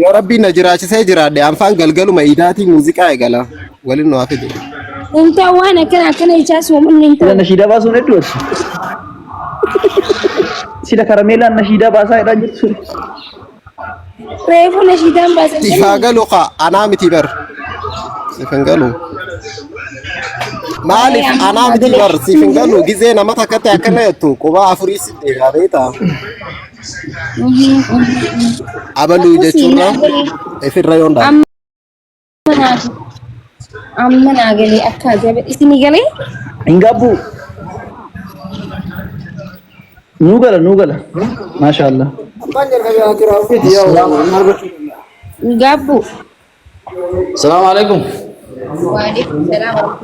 يا ربي نجراش سيجرا دي أنفان قلقلوا ميداتي موسيقى يقلا ولين نوافق انت وانا كان يجاس ومن انت إذا نشيدا باسون إدوس سيدا كراميلا نشيدا باسا إذا جت ريفو نشيدان بس تفاقلوا قا أنا متبر سيفنقلوا مالف أنا متبر سيفنقلوا جزينا متى كتا كنيتو كوبا أفريس دي غاريتا أبلو جتشورا في الريون دا أمنا قالي أكا جابت إسمي قالي إنجابو نوغلا ما شاء الله قابو السلام عليكم.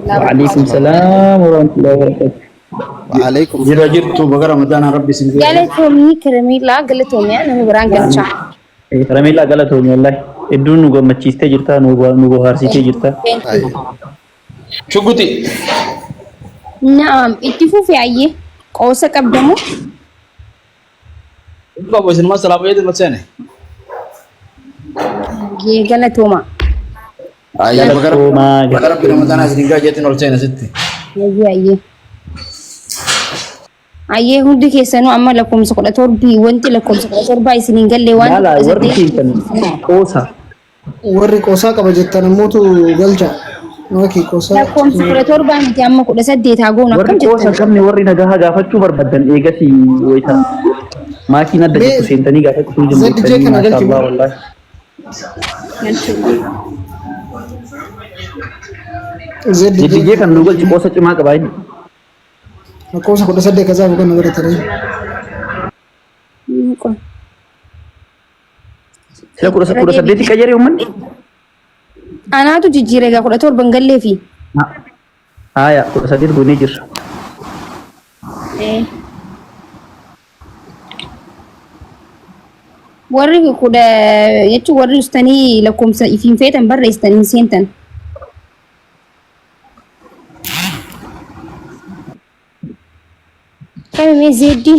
وعليكم السلام ورحمة الله وبركاته. وعليكم جرا جرتو بقرا مدانا ربي سنجي. قالتهم كرميلا قالتهم يعني أنا بران قلتش. كراميلا قالتهم والله إدون نوغو ماتشيستا جرتا نوغو هارسيتا جرتا. شو قلتي؟ نعم اتفقوا في عيه قوسك أبدمو. إنتوا بس المسألة بيد المسألة. قالتهم. أيه بقرا بقرا مدانا سنجي جتين ولسنا ستة. عيه عيه هندي كيسانو أما لكم سقطة تربي وانت لكم سقطة تربي سنين قال لي وان. لا ورد كيسان قوسا. warri qoosaa qaba jettan ammoo galcha wakii qoosaa لكم سقطة تربي أنت أما كل سديت هاجون warri أكم qoosa جت. qabne warri nagaa gaafachuu barbaadan eegasi wayita maakiin adda jettu seentanii gaafachuu ZJ kana galchi maashaallah wallahi ZJ kan nu galchi qoosa cimaa qaba inni qoosa 18 kaza bukan nama tare sila kudha saddeeti qayyare ummanni أنا تو جيجيرة قا كل تربي قال في. haya kudha saddeet goonee jirra warri kuda yachu warri ustani lakum sa ifin fetan barra istani sentan kami me zedi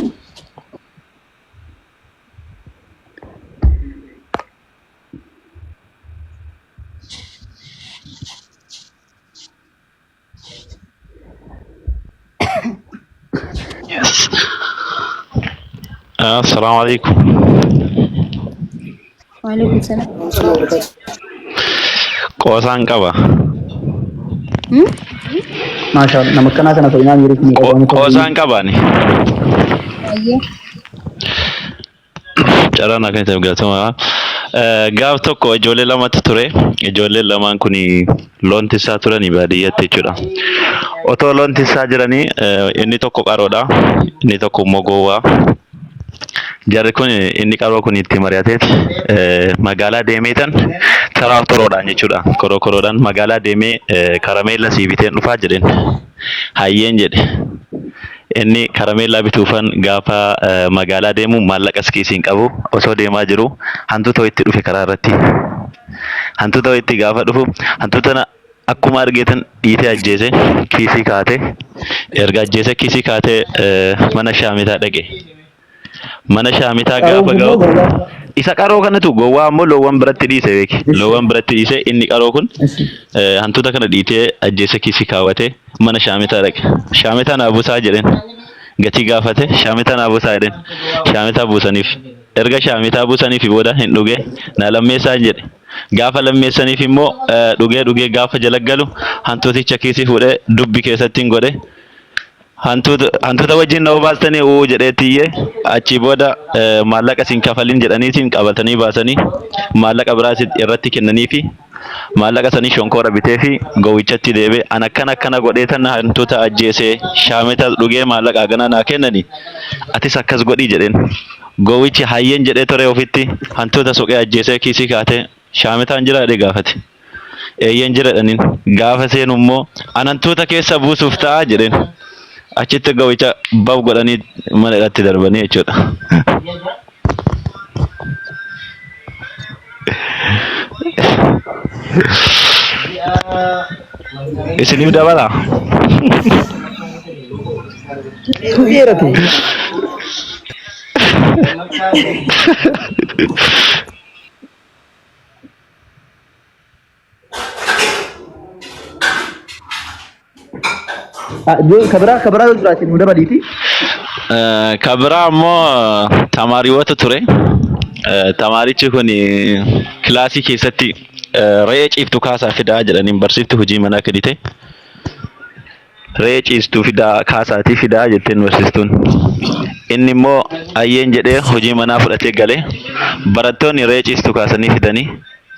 السلام عليكم. وعليكم السلام قوسان قبا maashaallah nama kanaa kana ta'inaa miirii kun qabamu قوسان قباني أيه جرانا كنت بقولتهم gaaf tokko ijoollee lamatu ture ijoolleen lamaan kun loon tisaa turanii baadiyyaatti jechuudha otoo loon tisaa jiranii inni tokko qaroodha inni tokko immoo gowwaa jarri kun inni qaroo kun itti mari'ateet magaalaa deemeetan karaa toroodhaan jechuudha korokoroodhaan magaalaa deemee karameella sii biteen dhufaa jedheen hayyeen jedhe inni karameellaa bituufan gaafa magaalaa deemu maallaqa kiisiin qabu osoo deemaa jiru hantuuta itti dhufe karaa irratti hantuuta itti gaafa dhufu hantuuta akkuma argeetan dhiitee ajjeese kiisii kaate erga ajjeese kiisii kaate mana shaamitaa dhaqe mana shaamitaa gaafa ga'u isa qaroo kanatu gowwaa ammoo loowwan biratti dhiise beeki loowwan biratti dhiise inni qaroo kun hantuuta kana dhiitee ajjeese kiisii kaawwate mana shaamitaa dhaqe shaamitaa naa buusaa jedheen gatii gaafate shaamitaa naa buusaa jedheen shaamitaa buusaniif erga shaamitaa buusaniif booda hin dhuge na lammeessaa jedhe gaafa lammeessaniif immoo dhugee gaafa jala galu hantuuticha kiisii fuudhee dubbi keessatti hin godhe hantuuta wajjin na obaastanii uu jedheetiyye achi booda maallaqa isin kafalin jedhaniitiin qabatanii baasanii maallaqa biraas irratti kennaniifi maallaqa sanii shonkoora bitee fi gowwichatti deebe an akkana godheetan hantuuta ajjeesee shaamita dhugee maallaqa gana naa kennani atis akkas godhii jedheen gowwichi hayyeen jedhee ture ofitti hantuuta suqee ajjeesee kiisii kaate shaamitaan jira jedhee gaafate eeyyen jira jedhaniin gaafa seenu immoo an hantuuta keessa buusuuf ta'a jedheen achitti gowwicha bab godhanii mana irratti darbanii jechuudha. Isiniif dabalaa? Tuyeeratu. ከብራ ዱራቲ ሙደ ባዲቲ ከብራ ሞ ተማሪ ወጥ ቱሬ ተማሪች ሁኒ ክላሲ ኬሰቲ re'ee ciiftu kaasaa fidaa jedhaniin barsiifti hojii manaa kennite. Re'ee ciiftuu fidaa kaasaatii fidaa jetteen barsiistuun. Inni immoo ayyeen jedhee hojii manaa fudhatee galee barattoonni re'ee ciiftuu kaasanii fidanii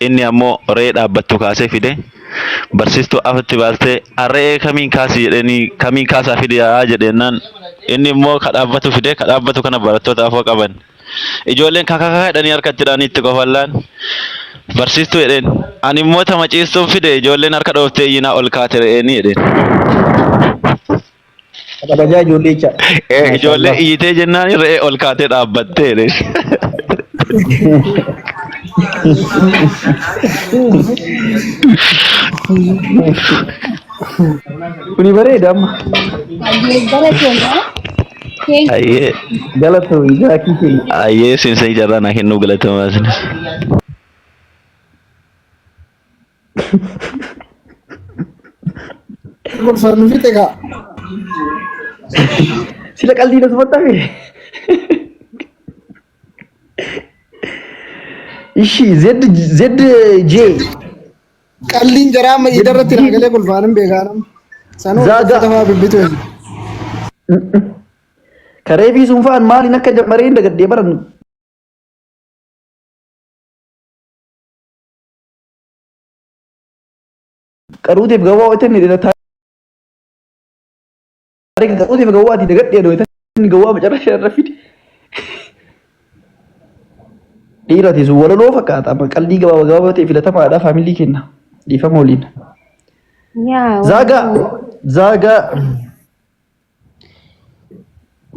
inni ammoo re'ee dhaabbattu kaasee fide barsiistuu afatti baastee re'ee kamiin kaasi jedhanii kamiin kaasaa fidaa jedhennaan inni immoo kadhaabbatu fide kadhaabbatu kana barattoota afoo qaban. Ijoolleen kakaakaa jedhanii harkatti hidhanii itti qofallaan. Barsiistuu jedheen ani immoo tama ciistuun fide ijoolleen harka dhooftee iyyinaa ol kaate re'eeni jedheen. Kabajaa ijoollee jecha. Ijoollee iyyitee jennaan re'ee ol kaatee dhaabbattee jedheen. Kuni bareeda amma. Ayyee. Galatoo jaakii keenya. Ayyee seensa ijaarraa naa kennuu galatamaa isinis. Gorfaan fite kaa. Sila qalbii na sumattafe. Ishi ZJ. Qalliin jaraa amma idarratti naagalee gorfaan hin beekaanam. Sanuu uffata bibbitu. Karee fi sunfaan maaliin akka jammareen dagaddee barannu. Qaruutiif gawaa wajjin ni dheerataa. Qaruutiif gawaa ati dagadhee dhoowwatan gawaa macarrashee irra fide. Dhiirati sun walaloo fakkaata amma qalbii gabaabaa ta'e filatamaadha faamilii kenna. Dhiifama waliin. Zaagaa.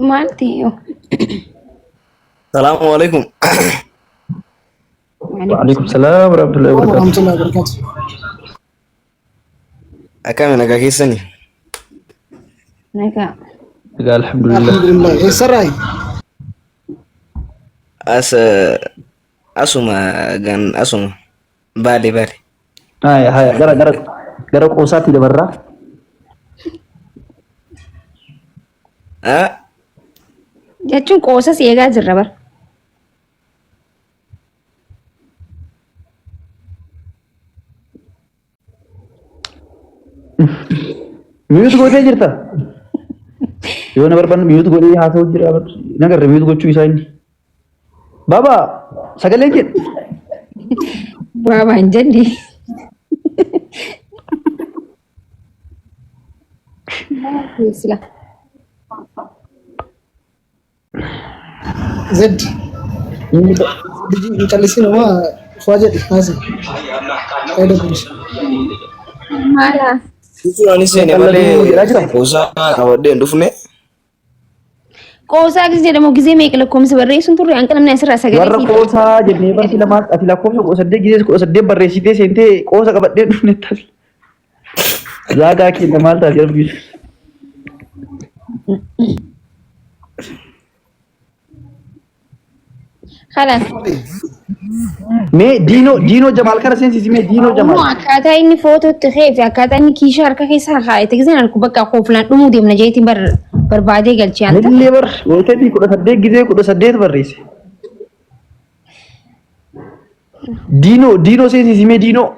Maalti? Salaamu alaikum. Waalaikum salaam warahmatullahi wabarakatuh. Akkami nagaa keessanii? Nagaa. Nagaa alhamdulillah. Alhamdulillah. Eessarraayi? Asuma. Baale. Haya gara qoosaatti dabarraa. Jechuun qoosas eegaa jirra bara. Miyuutu godhee jirta? Yoo na barbaanne miyuutu godhee haasa'u jira. Nagarra miyuutu gochuu isaa inni. Baabaa sagalee jedhu. Baabaa hin jenne. Sila. Zed. Intalli nama faa jedhi haasi. Fayyada kunis. Maala. Itu ani seenee malee qoosaa qabadhee hin dhufne. Qoosaa gis jedhamu gisee meeqa lakkoofsa barreessuun turre hanqa namni asirraa sagalee. Warra qoosaa jennee barsi lamaa ati lakkoofsa 18 barreessitee seentee qoosa qabadhee dhufne taas. Zaagaa keenya maal ta'a jedhamu. Halan. Mee Diinoo Jamaal kana seensisi mee Diinoo Jamaal. Akkaataa inni footootti ka'ee fi akkaataa inni kiishaa harka keessaa kaa'ate gisee harku bakka qoofilaan dhumuu deemna jeetiin barbaadee galchee anta. Illee bar wayitatti 18 gisee 18 barreesse. Diinoo seensisi mee Diinoo.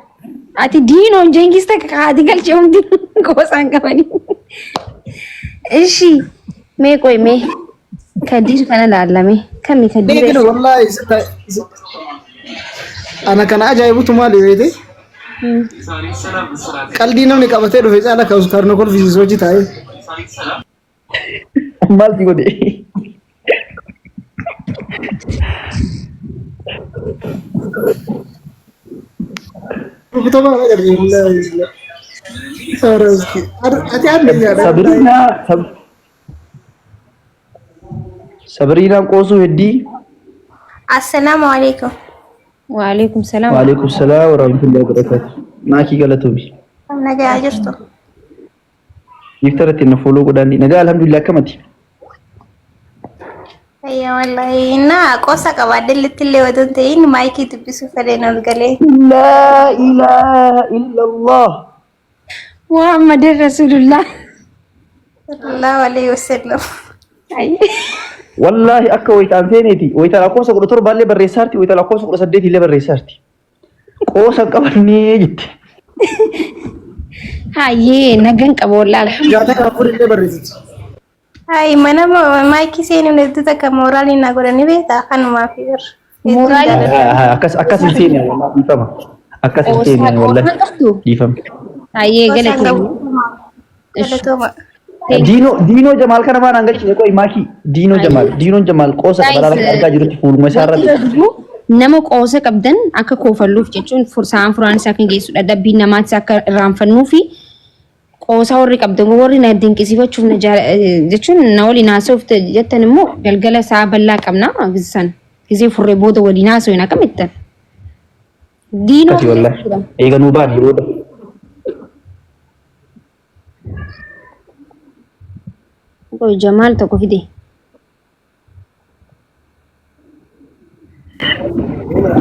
Ati Diinoon Jengis takka kaa'ati galchee hundi goosaan qabanii. Ishi mee qoy mee Kadir kana laalame kami Kadir. Deegina wallahi ana kana ajaa'ibutu maali weete? Qalbii namni qabatee dhufe caala ka'us karna kolfisiisuu hojii taa'ee. Maal si godhe? Rukutama ana gargaaru wallahi. Ati addunyaadha. Sabrina qoosuu heddii. Assalamu alaikum. Waalaikum salaam. Waalaikum salaam warahmatullahi wabarakatuh. Maakii galatoomi. Nagaa jirtu. Iftaratti na follow godhaani. Nagaa alhamdulillah akkamati. Ayya wallahi na qoosa qabaadde littillee wadoon ta'in maayikii dubbisuu fedheen ol galee. La ilaha illallah. Muhammadur Rasulullah. sallallahu alaihi wasallam. wallahi akka waytaan seeneeti waytaan lakkoofsa 17 illee barreessaarti waytaan lakkoofsa 18 illee barreessaarti qoosa qabannee jetti hayyee nagan qaba wallahi Jaata kafur illee barreessiti. Hai mana maiki seenu nedduta ka moraalii na godhani beektaa kanumaa fi bir. Moraalii? akkas hin seene dhiifama akkas hin seene wallahi dhiifama hayyee galatee Galatooma. Dino Jamal kana mana ngalchi ko imaki Dino Jamal qoosa qabalaa argaa jirutti fuuluma isaa irratti nama qoosa qabdan akka koofalluuf jechuun fursaan furaan isaa kan geessudha dabbiin namaatti akka irraanfannuu fi qoosa warri qabdan warri na dinqisiifachuuf na jechuun na waliin haasa'uuf jettan immoo galgala isaa bal'aa qabna gisan gisee furree booda waliin haasa'uun akkamittan Dino eeganuu baadhi booda Jamal tokko fide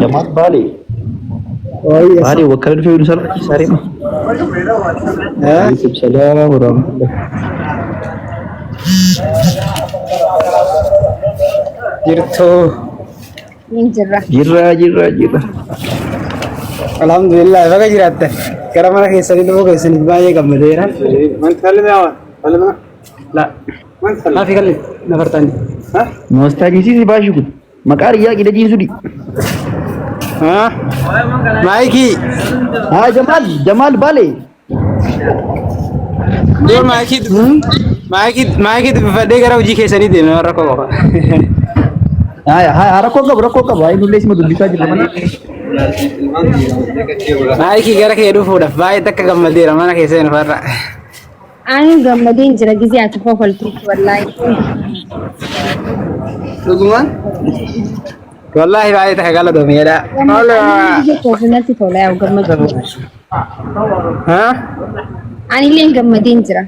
Jamal Bali wakil dari Yunus Al-Kisari mah. Waalaikumsalam warahmatullahi. Jirtu. Jirra. Alhamdulillah, baga jiratta. Gara mana keessanii dhufuu keessaniif baay'ee gammadeera. Wanti kalli mi'aawan? Kalli mana? La. Maafi kalli nafartani. Nostalgiisi baashu kun maqaa riyaa qida jiisudi. Maayikii. Jamal Bale. Yoo maayikii dubbifadhee gara hojii keessanii deeme warra koo qofa. Rakkoo qabu. Ayi nullee isima dubbisaa jirra mana. Maayikii gara kee dhufuudhaaf baay'ee takka gammadeera mana keessanii farra. Ani gammadeen jira gisee ati kofaltuutti wallaahi. Dhugumaan? Wallahi baay'ee takka galatoomeedha. Kofinatti tola yaa gammadu. Ani illee gammadeen jira.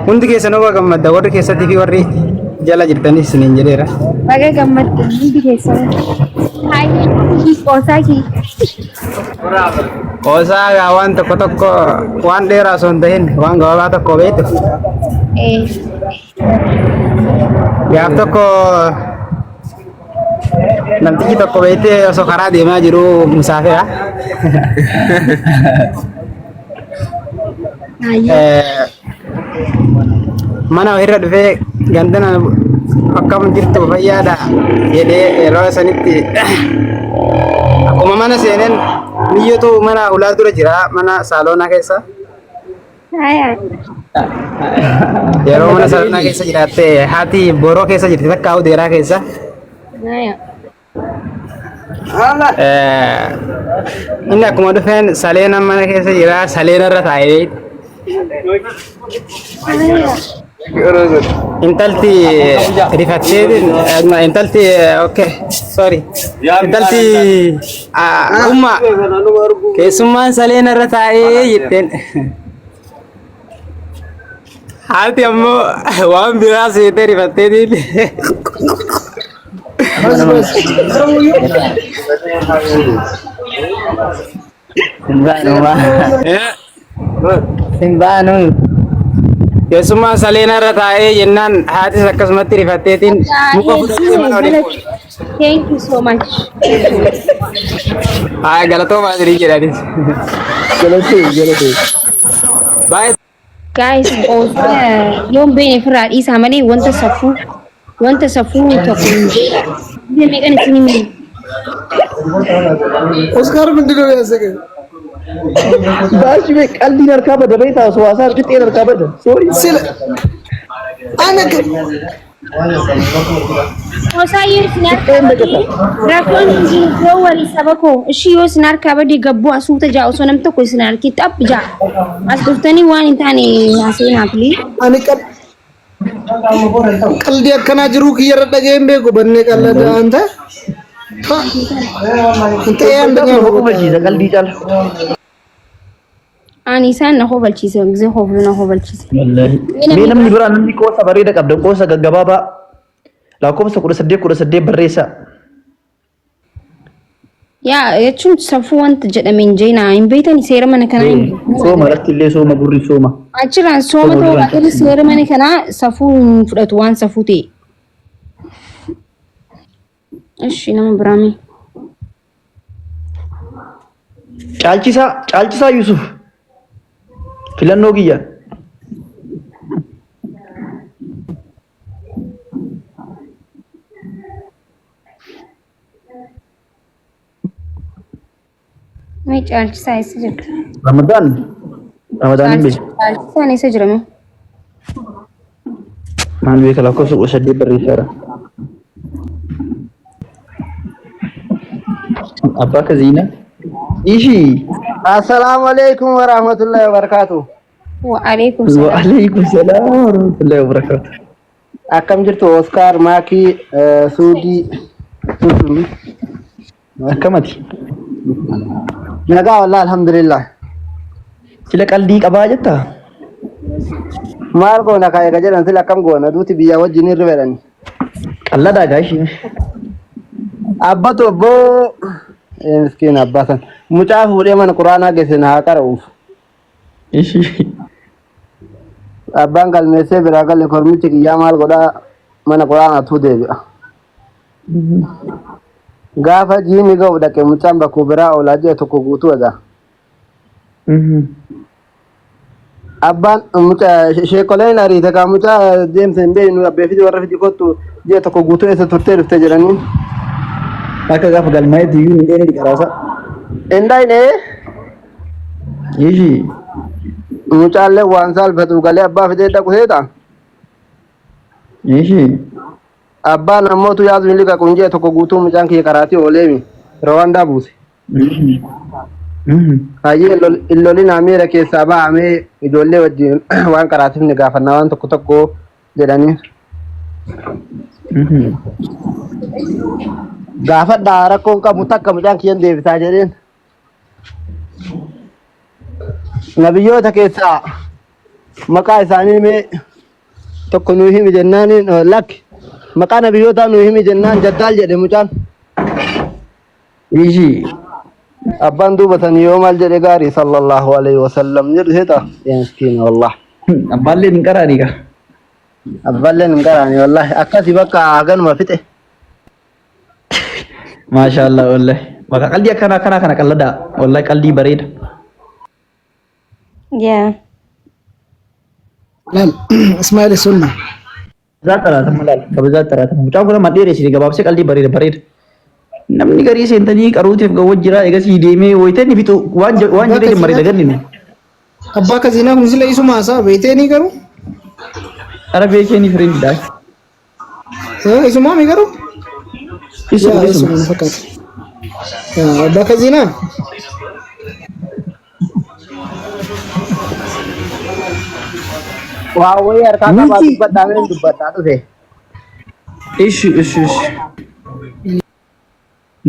Hundi keessanuu waa gammadda warri keessatti fi warri jala jirtanis isiniin jedheera. Baga gammadde hundi keessan. Hayi qoosaaki. Qoosaa waan tokko waan dheeraa osoo hin ta'in waan gabaabaa tokko beektu. Gaaf tokko namtichi tokko beektee osoo karaa deemaa jiru musaafira. Mana irra dhufee gandana akkam jirtu fayyaadha jedhee yeroo sanitti akkuma mana seeneen biyyootu mana ulaa dura jira mana saaloonaa keessa. Yeroo mana saaloonaa keessa jiraatte haati boroo keessa jirti takka awdeeraa keessa. Inni akkuma dhufeen saleena mana keessa jira saleena irra taa'ee intalti rifattee intalti intalti umma keessummaan saleena irra taa'ee jetteen haati ammoo waan biraa seetee rifatteetiin Simbanu. Keessumaa saleena irra taa'ee jennaan haatis akkasumatti rifatteetiin muka fudhattee mana waliin fuudhe. Thank you so much. Haa galatoomaa jirii jedhanis. Galatee. Baay'ee. Guys, yoon beene firraa dhiisaa malee wanta safuu tokko hin beeku. Meeqan isin himi? Oscar ምንድነው ያሰገ Baashu mee qalbiin harkaa bada beektaa osoo haasaa argitteen harkaa bada. ስለ አነገ Osaayyoo isin harkaa badee rakkoon yoo walii saba koo ishii yoo isin harkaa badee gabboo asuuta ja'a osoo nam tokko isin harkii xaphi ja'a. As dhuftanii waan hin taane haaseenaaf lee. አኔ ቀልዲ አከና ጅሩ ከየረ ደገም ቤጎ በኔ ቀለደ አንተ እንተ ያንደኛ Hojiisa qalbii caala. Ani isaan na hobalchiise gisee hoflu na hobalchiise. Mee namni biraa namni qoosa bareeda qabdan qoosa gaggabaabaa lakkoofsa 18 barreessa. yaa jechuun safuu wanta jedhame hin jeenaa hin beektan seera mana kanaa hin Sooma irratti illee sooma gurri sooma. achirraan sooma ta'uu baatee seera mana kanaa safuu hin fudhatu waan safuu ta'e. Ishi nama biraami. Caalchisaa Yusuf. Filannoo kiyya. Mee caalchisaa eessa jirta? Ramadaan hin beeku. Caalchisaan eessa jirame? Maal beeka lakkoofsa 18 barreessaadha. Abbaa Kaziina. Ishi. Assalamu alaikum warahmatullahi wabarakatuh. Waalaikum Wa salaam. alaikum salaam warahmatullahi wabarakatuh. Akkam jirtu Oscar Maaki Suudi. Akkamati. Nagaa wallahi alhamdulillah. Sila qalbii qabaa jetta? Maal goona kaayee ka jedhan sila akkam goona duuti biyya wajjin irra fedhani. Qalladaa gaashi. Abbatu obboo miskiin abbaasan mucaa fuudhee mana quraanaa geessina haa qara'uuf. Ishi. Abbaan galmeessee biraa galle kormichi kiyyaa maal godhaa mana quraanaatu deebi'a. Gaafa jiini ga'u dhaqe mucaan bakkuu biraa oolaa ji'a tokko guutuu egaa. Abbaan mucaa sheekoleen ariite kaa mucaa deemsa hin beeknu abbee fiti warra fiti kottu ji'a tokko guutuu eessa turtee dhufte jedhanii. Akka gaafa galmaa'eetti iyyuu hin dheene dhiqaraasa. Indaayinee Ishi. mucaallee waan saalfatu galee abbaa fidee dhaqu seeta. Ishi. Abbaan ammootu yaadu hin liqa qunjee tokko guutuu mucaan kiyya karaatii ooleemi Rawaandaa buuse. Hayyee illolin Ameera keessaa ba'amee ijoollee wajjin waan karaatiif ni gaafannaa waan tokko tokko jedhanii. Gaafadhaa rakkoon qabu takka mucaan kiyyan deebisaa jedheen. Nabiyyoota keessaa maqaa isaanii mee tokko nuu himi jennaan lakki maqaa nabiyyootaa nuu himi jennaan Jaddaal jedhe mucaan. Ishi. Abbaan duubatan yoo maal jedhe gaarii sallallahu alaihi wasallam jedhu seeta miskiina wallah. Abbaalleen hin qaraanii kaa. Abbaalleen hin qaraanii wallahi akkasii bakka haganuma fixe. Maashaallah wallahi. Bakka qalbii akkanaa kana qalladaa. Wallahi qalbii bareeda. Yaa. Lal Ismail Sunna. Kabajaa xaraatama laal. Kabajaa xaraatama. Mucaan kun amma dheeressi gabaabsee qalbii bareeda. Namni garii seentanii qaruuteef gawwat jira egasii deemee wayitanii bitu waan jiree mareeda ganni. Abbaa Kaziinaa kun sila isuma haasaa beektanii garuu? Ara beekanii firiindidha. Isuma mi garuu? Isuma. fakkaata. Abbaa Kaziinaa? Waa wayii harkaa qabaa dubbadhaa mee dubbadhaa dhufe. Ishi.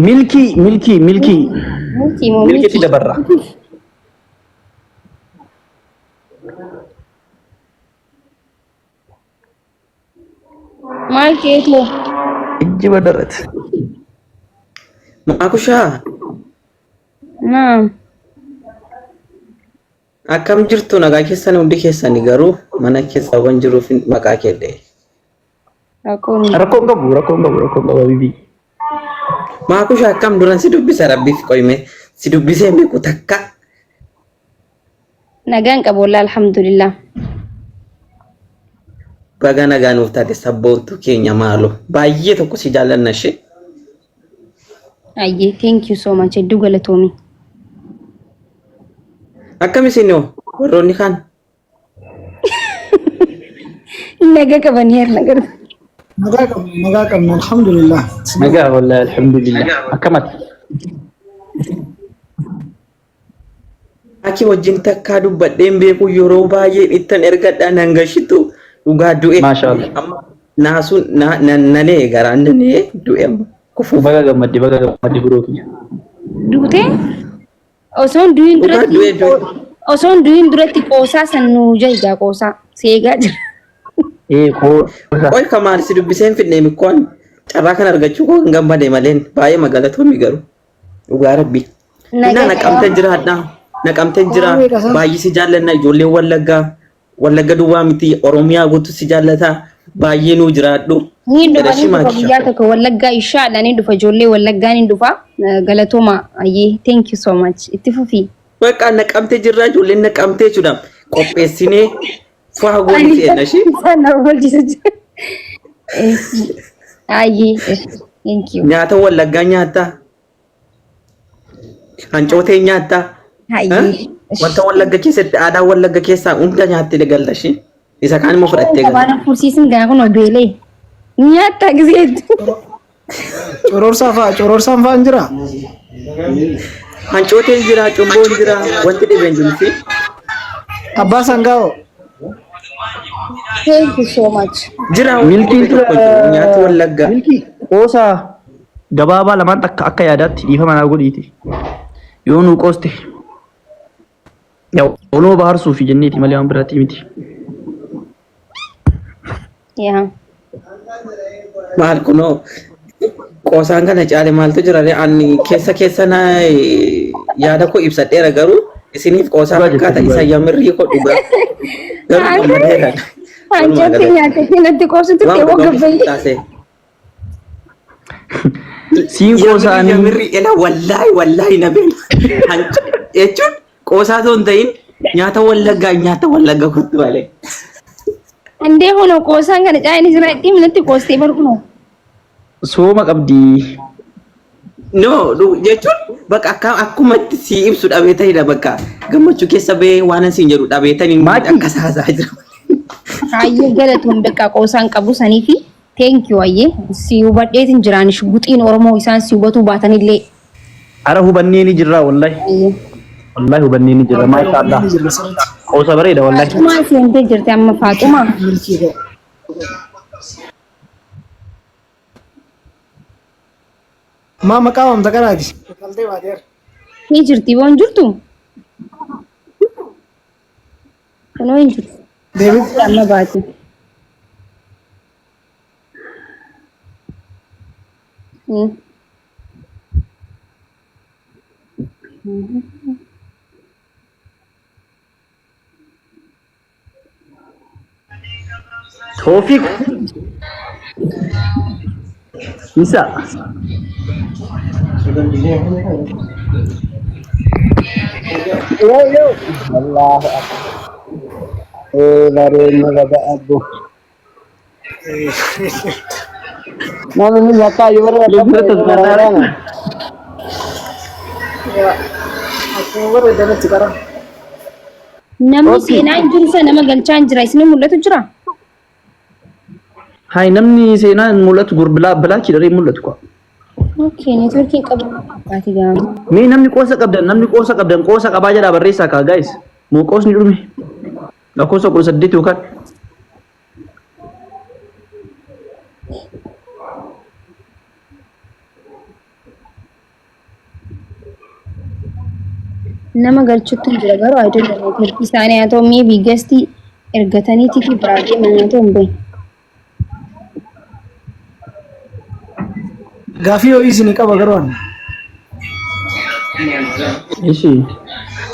Milkii. Milkiitti dabarra. Maal keetu? Ijjiba darate. Maakushaa Naam. akkam jirtu nagaa keessan hundi keessani garuu mana keessa waan jiruuf maqaa keedde. Rakkoon qabu bibi. Maakushaa akkam duran si dubbisa rabbiif qoyme si dubbisee beeku takka. Nagaan qabu wallahi alhamdulillah. Baga nagaa nuuf taate sabboontu keenya maalo baay'ee tokko si jaallanna ishee. Ayyee thank you so much hedduu galatoomi. Akkam isinoo warroonni kaan. Nagaa qabanii nagaa. Nagaa qabna alhamdulillah. Nagaa wallahi alhamdulillah. Akkamati. Aki wajjin takkaa dubbadheen beeku yeroo baay'ee ittan ergadhaan hangashitu dhugaa du'e. Maashaallah. Amma naasuun nalee garaan danee du'e amma kufuuf. Baga gammaddi biroo kiyya. Duutee? Osoon du'in duratti qoosaa san nuu jahigaa qoosaa seegaa jira. Qoy kamaal si dubbiseen fidnee mikkoon carraa kan argachuu koo hin gammade maleen baay'ee magaalatoomii garuu dhugaa rabbi. Inna naqamte jiraadha. Naqamte jira. Baay'ee si jaallanna ijoollee Wallagga duwwaa miti Oromiyaa guutuu si jaallata. Baay'ee nu jiraadhu. Ni dhufa biyyaa tokko Wallaggaa ishaadha ni dhufa ijoollee Wallaggaa ni dhufa. Galatooma ayyee thank you so much. Itti fufi. Bakka naqamte jirra ijoolleen naqamte jechuudha. Qopheessinee faa goonii fe'na shi. Sana wajjin. Ayyee thank you. Nyaata Wallaggaa nyaata. Hancootee nyaata. Ayyee. Wanta Wallagga keessatti aadaa Wallagga keessaa hunda nyaattee galta shi. Isa kaan immoo fudhattee galta. Waan fursiisin gaa kun obeelee. Nyaata gizeetu. Cororsaan fa'aan jira. Hancooteen jira, cumboon jira, wanti dhibeen jiru fi. Abbaa sangaa'oo. Thank you so much. Jira Milkiin nyaata Wallaggaa. milkii qoosaa gabaabaa lamaan akka yaadaatti dhiifama naa godhiiti. Yoo nuu qooste oluma baharsuu fi jenneeti malee waan biraatti miti. Yeah. Maal kunoo qoosaan kana caale maaltu jira ani keessa na yaada koo ibsadheera garuu isiniif qoosaan akkaataa isa yamirrii koo dhugaa garuu gammadeera. Hancootee nyaatee natti qoosutti ta'uu gabbayyi. Siin qoosaanii yamirrii ela wallaahi na beela jechuun qoosaa osoo hin ta'in nyaata Wallaggaa kuttu malee. Andee hono qoosaan kana caayini jira ittiin natti qoostee barkuno. sooma qabdi. No, jechuun bakka akkumatti si ibsu dhabee ta'edha bakka gammachuu keessa ba'ee waan asiin jedhu dhabee ta'in akka saasaa jira. Ayyee galatuun bakka qoosaan qabu sanii fi thank you ayyee si hubadheetiin jiraan shuguxiin Oromoo isaan si hubatu baatanillee. Ara hubannee ni jirra wallahi. Wallahi hubannee ni jirra maashaallah. Qoosa bareeda wallahi. Maal seentee jirti amma Faaxuma? Mama kawam zakaraati. Kaltee baateer. Ni jirti waan jirtu? Kunoo hin jirtu. Deebii. Amma baate. Tawfiq. Bisa. Yo. Allah. Baru nggak abu. Nama ini nyata ya baru. Ya. Aku baru ada sekarang. Namni seenaa hin jiru sana nama galchaa hin jira isin mul'atu jira? Hai namni seenaa mul'atu bilaachi daree mul'atu kwa. Okay, networking qabu. Baati gaama. Mee namni qoosa qabdan qoosa qabaa jedhaa barreessaa kaa guys. Moo qoosni dhume. Lakkoofsa 18 yookaan. Nama galchuutti jira garuu ayidoon networkii isaanii haa ta'u mee biigastii ergataniitii fi biraadee mana ta'u hin beeku. Gaafii ho'i isinii qaba garuu ani. Ishi.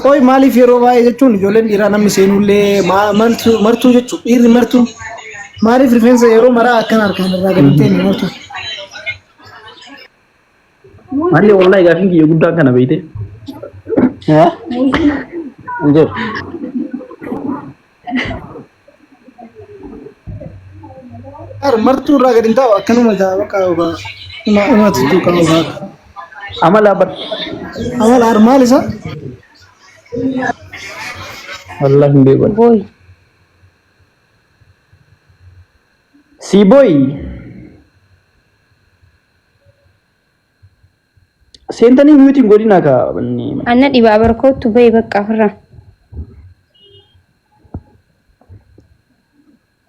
Qoy maaliif yeroo baay'ee jechuun ijoolleen dhiiraa namni seenullee martuu jechuun dhiirri martuu maaliif rifeensa yeroo maraa akkan harkaan irraa gadi martuu. Maali wallahi gaafii kiyya guddaan kana beeyte. Anjir. Martuu irraa gadi hin taa'u akkanuma ta'a bakka umatu tuqaa ubaa. Amala bar. Amala maal isa? Wallahi hin beeku. Boy. Si boy. Seentanii miyuutiin godina ka. Anna dhibaa barkootu bahe bakka ofirraa.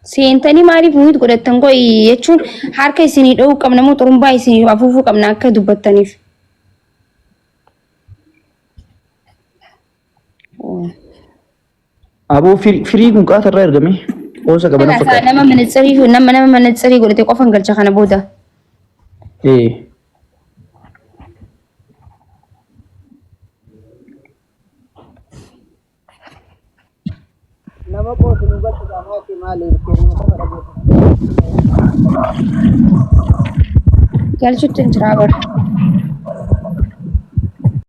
Seentanii maaliif miyuut godhattan qo'i jechuun harka isinii dha'uu qabna moo xurumbaa isinii afuufuu qabna akka dubbattaniif. Aboo firii kun qaata irraa ergame. Qoosa qabana fakkaata. Nama manatsarii godhatee qofan galcha kana booda. nama qoosu nu galchu qaamaati maali kennu qofa dhageessa Galchuutti hin jiraa bara.